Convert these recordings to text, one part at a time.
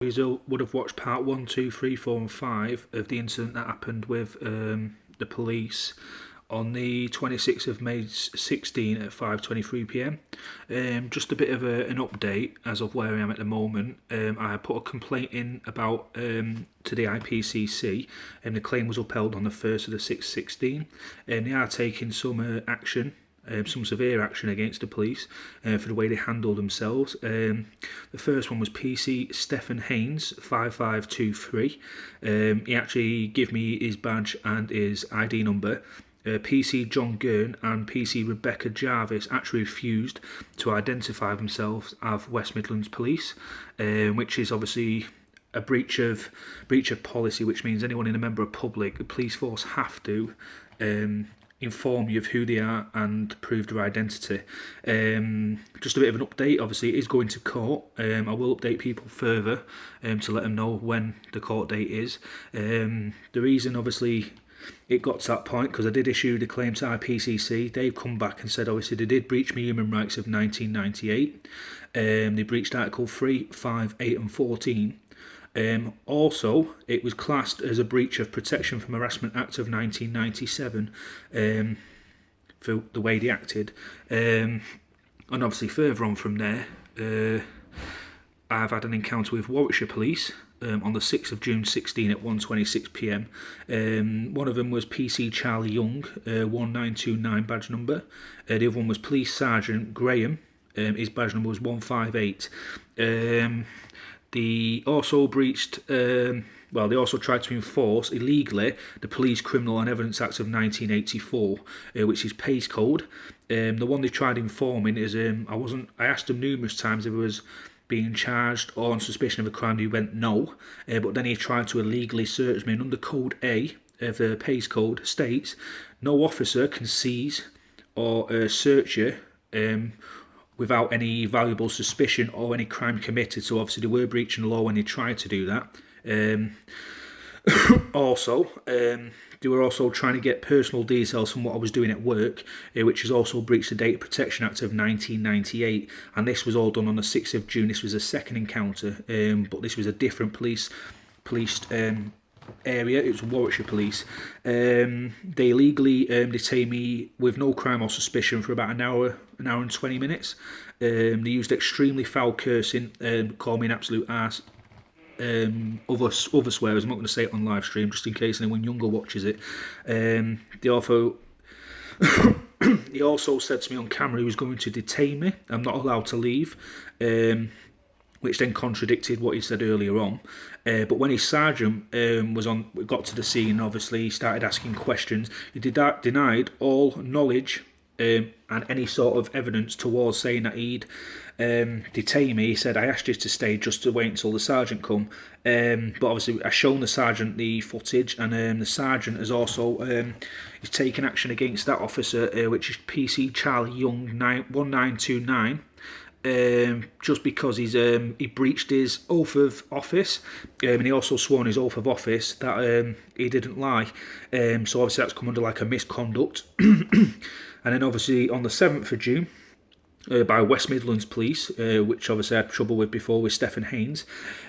You would have watched part 1, 2, 3, 4, and 5 of the incident that happened with the police on the 26th of May 16 at 5:23 p.m. Just a bit of an update as of where I am at the moment. I put a complaint in about to the I.p.c.c. and the claim was upheld on the 1st of the 6th 16. They are taking some action. Some severe action against the police for the way they handled themselves. The first one was PC Stephen Haynes, 5523. He actually gave me his badge and his ID number. PC John Gurn and PC Rebecca Jarvis actually refused to identify themselves as West Midlands Police, which is obviously a breach of policy, which means anyone in a member of public, the police force have to inform you of who they are and prove their identity. Just a bit of an update. Obviously, it is going to court. I will update people further to let them know when the court date is. The reason, obviously, it got to that point because I did issue the claim to I.p.c.c. They've come back and said, obviously, they did breach my human rights of 1998. They breached Article 3, 5, 8 and 14. Also, it was classed as a breach of Protection from Harassment Act of 1997 for the way they acted. And obviously, further on from there, I've had an encounter with Warwickshire Police on the 6th of June 16 at 1:26 p.m. One of them was PC Charlie Young, 1929 badge number. The other one was Police Sergeant Graham. His badge number was 158. They also breached, they also tried to enforce illegally the Police Criminal and Evidence Act of 1984, which is PACE code. The one they tried informing is, I asked them numerous times if it was being charged or on suspicion of a crime. He went no, but then he tried to illegally search me, and under Code A of the PACE code states, no officer can seize or search you without any valuable suspicion or any crime committed. So obviously they were breaching the law when they tried to do that. They were also trying to get personal details from what I was doing at work, which has also breached the Data Protection Act of 1998. And this was all done on the 6th of June. This was a second encounter, but this was a different police area. It was Warwickshire Police. They illegally detained me with no crime or suspicion for about an hour and 20 minutes. They used extremely foul cursing, called me an absolute arse. Other swears. I'm not going to say it on live stream just in case anyone younger watches it. He also said to me on camera he was going to detain me. I'm not allowed to leave. Which then contradicted what he said earlier on. But when his sergeant got to the scene, obviously he started asking questions. He denied all knowledge and any sort of evidence towards saying that he'd detain me. He said, I asked you to stay just to wait until the sergeant come. But obviously I've shown the sergeant the footage, and the sergeant has also he's taken action against that officer, which is PC Charlie Young 1929. Just because he breached his oath of office, and he also swore on his oath of office that he didn't lie. So obviously that's come under like a misconduct. And then obviously on the 7th of June, by West Midlands Police, which obviously I had trouble with before with Stephen Haynes.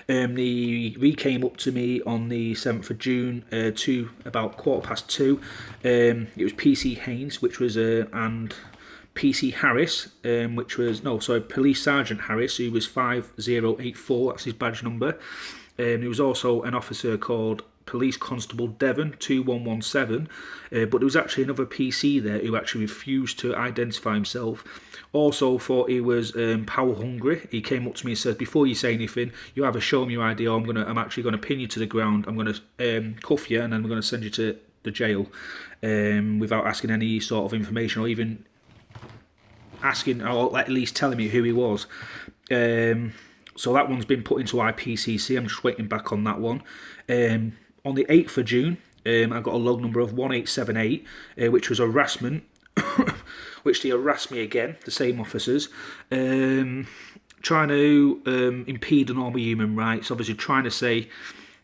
He came up to me on the 7th of June to about 2:15. It was PC Haynes, which was and PC Harris, Police Sergeant Harris, who was 5084, that's his badge number. There was also an officer called Police Constable Devon, 2117, but there was actually another PC there who actually refused to identify himself. Also thought he was power hungry. He came up to me and said, before you say anything, you either show me your ID or I'm actually going to pin you to the ground, I'm going to cuff you, and then I'm going to send you to the jail, without asking any sort of information or even asking or at least telling me who he was. So that one's been put into I.p.c.c. I'm just waiting back on that one. On the 8th of June, I got a log number of 1878, which was harassment, which they harassed me again, the same officers, trying to impede on all my human rights, obviously trying to say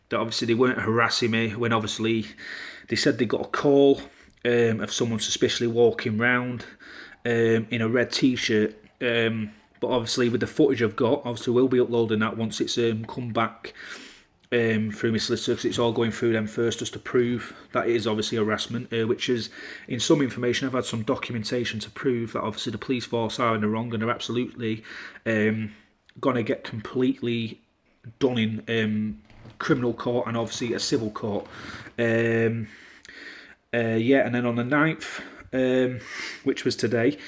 that obviously they weren't harassing me when obviously they said they got a call of someone suspiciously walking round in a red t-shirt But obviously with the footage I've got, obviously we'll be uploading that once it's come back through my solicitor, because it's all going through them first just to prove that it is obviously harassment, which is, in some information, I've had some documentation to prove that obviously the police force are in the wrong and are absolutely going to get completely done in criminal court and obviously a civil court. And then on the 9th, which was today,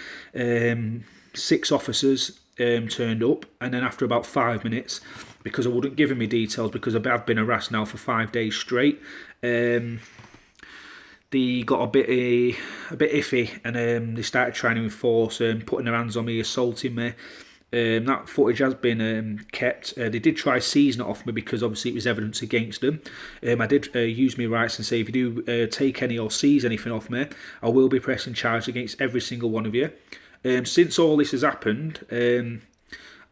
6 officers turned up, and then after about 5 minutes, because I wouldn't give him me details because I've been harassed now for 5 days straight, they got a bit iffy, and they started trying to enforce putting their hands on me, assaulting me. That footage has been kept. They did try seizing it off me because obviously it was evidence against them. I did use my rights and say, if you do take any or seize anything off me, I will be pressing charges against every single one of you. Since all this has happened,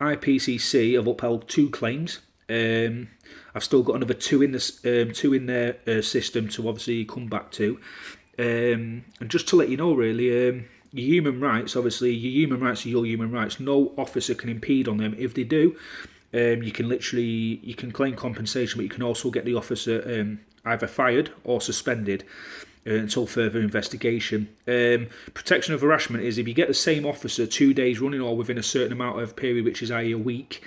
I.p.c.c have upheld 2 claims. I've still got another 2 in this, 2 in their system to obviously come back to. And just to let you know, really, your human rights, obviously, your human rights are your human rights. No officer can impede on them. If they do, you can claim compensation, but you can also get the officer either fired or suspended until further investigation. Protection of harassment is if you get the same officer 2 days running or within a certain amount of period, which is a week,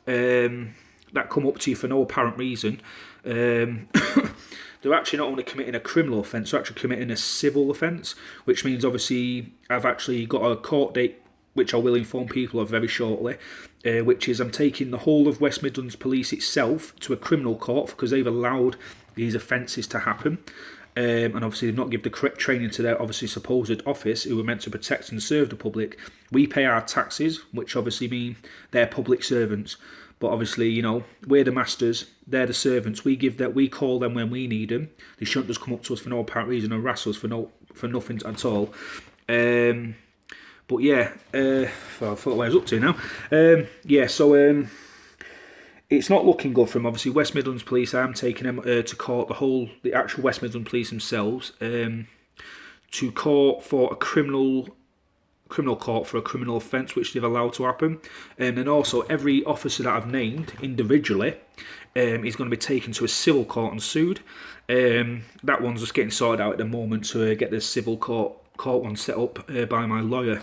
that come up to you for no apparent reason, they're actually not only committing a criminal offence, they're actually committing a civil offence, which means obviously I've actually got a court date, which I will inform people of very shortly, which is I'm taking the whole of West Midlands Police itself to a criminal court because they've allowed these offences to happen. And obviously they've not given the correct training to their obviously supposed office, who were meant to protect and serve the public. We pay our taxes, which obviously mean they're public servants. But obviously, you know, we're the masters, they're the servants. We call them when we need them. They shouldn't just come up to us for no apparent reason and harass us for nothing at all. But yeah, I forgot what I was up to now. So it's not looking good for them. Obviously, West Midlands Police, I'm taking them to court, the actual West Midlands Police themselves, to court for a criminal court for a criminal offence which they've allowed to happen. And then also every officer that I've named individually is going to be taken to a civil court and sued. That one's just getting sorted out at the moment to get the civil court one set up by my lawyer.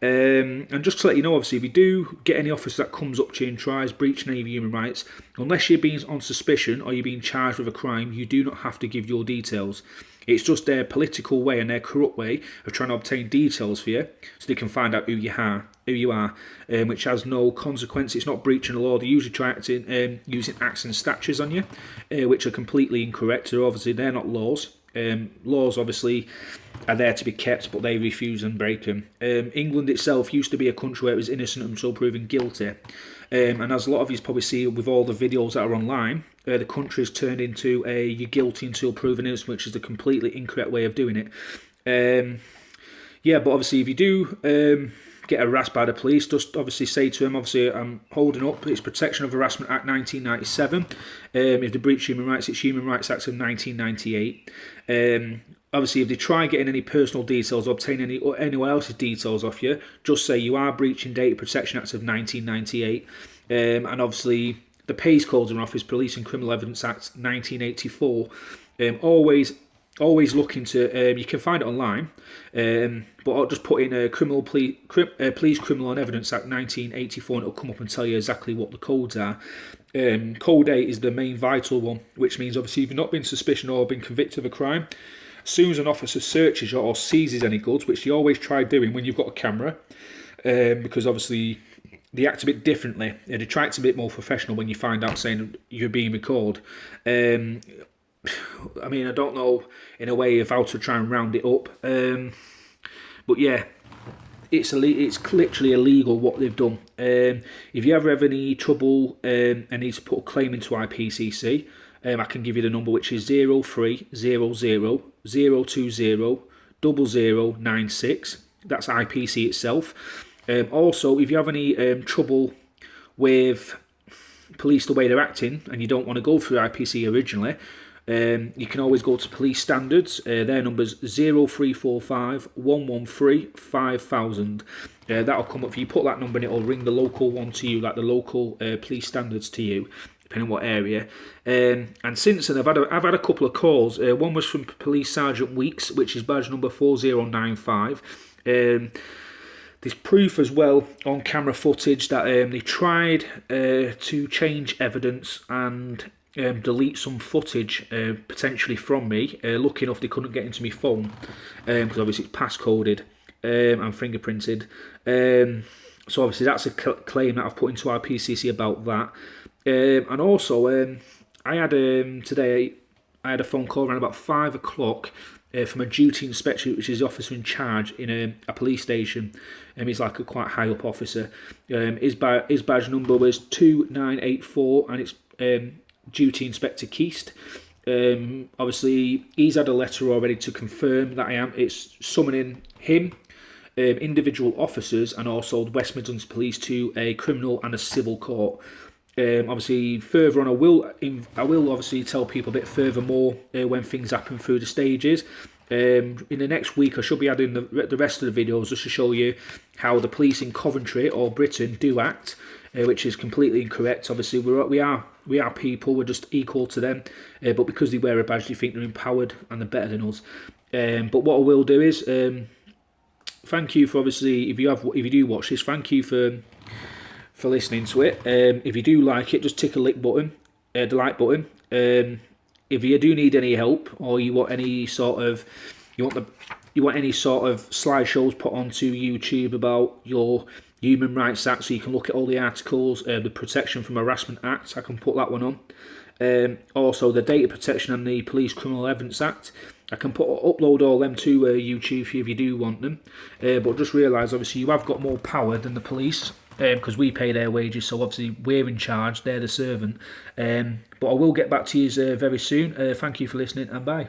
And just to let you know, obviously, if you do get any officer that comes up to you and tries breaching any of your human rights, unless you're being on suspicion or you're being charged with a crime, you do not have to give your details. It's just their political way and their corrupt way of trying to obtain details for you so they can find out who you are, which has no consequence. It's not breaching the law. They usually try to using acts and statutes on you, which are completely incorrect. They're not laws. Laws obviously are there to be kept, but they refuse and break them. England itself used to be a country where it was innocent until proven guilty, and as a lot of you probably see with all the videos that are online, the country's turned into a you're guilty until proven innocent, which is the completely incorrect way of doing it. But obviously if you do get harassed by the police, just obviously say to them, obviously I'm holding up, it's Protection of Harassment Act 1997. If they breach human rights, it's Human Rights Act of 1998. Obviously if they try getting any personal details or obtain anyone else's details off you, just say you are breaching Data Protection Act of 1998. And obviously the PACE codes in office, Police and Criminal Evidence Act 1984. Always look into, you can find it online, but I'll just put in a Police Criminal and Evidence Act 1984 and it'll come up and tell you exactly what the codes are. Code 8 is the main vital one, which means obviously if you've not been suspicious or been convicted of a crime, as soon as an officer searches you or seizes any goods, which they always try doing when you've got a camera, because obviously they act a bit differently. They try to be a bit more professional when you find out saying you're being recorded. I mean, I don't know in a way of how to try and round it up, but yeah, it's literally illegal what they've done. If you ever have any trouble and need to put a claim into I.p.c.c, I can give you the number, which is 0300 020 0096. That's IPC itself. Also, if you have any trouble with police the way they're acting and you don't want to go through I.p.c. originally, You can always go to police standards. Their number's 0345 113 5000. That'll come up. If you put that number in, it'll ring the local one to you, like the local police standards to you, depending on what area. And since then, I've had a couple of calls. One was from Police Sergeant Weeks, which is badge number 4095. There's proof as well on camera footage that they tried to change evidence and delete some footage potentially from me. Lucky enough, they couldn't get into my phone because obviously it's passcoded and fingerprinted. So obviously that's a claim that I've put into I.p.c.c. about that. And also, I had today, I had a phone call around about 5 o'clock from a duty inspector, which is the officer in charge in a police station. He's like a quite high up officer. His badge number was 2984, and it's Duty Inspector Keast. Obviously, he's had a letter already to confirm that it's summoning him, individual officers, and also the West Midlands Police to a criminal and a civil court. Obviously, further on, I will obviously tell people a bit further more when things happen through the stages. In the next week, I should be adding the rest of the videos just to show you how the police in Coventry or Britain do act, which is completely incorrect. Obviously, we are people, we're just equal to them, but because they wear a badge, they think they're empowered and they're better than us. But what I will do is thank you for, obviously, if you do watch this, thank you for listening to it. If you do like it, just tick the like button. If you do need any help, or you want any sort of slideshows put onto YouTube about your Human Rights Act, so you can look at all the articles, the Protection from Harassment Act, I can put that one on. Also the Data Protection and the Police Criminal Evidence Act, I can upload all them to YouTube if you do want them. But just realise, obviously, you have got more power than the police, because we pay their wages, so obviously we're in charge, they're the servant. But I will get back to you very soon. Thank you for listening, and bye.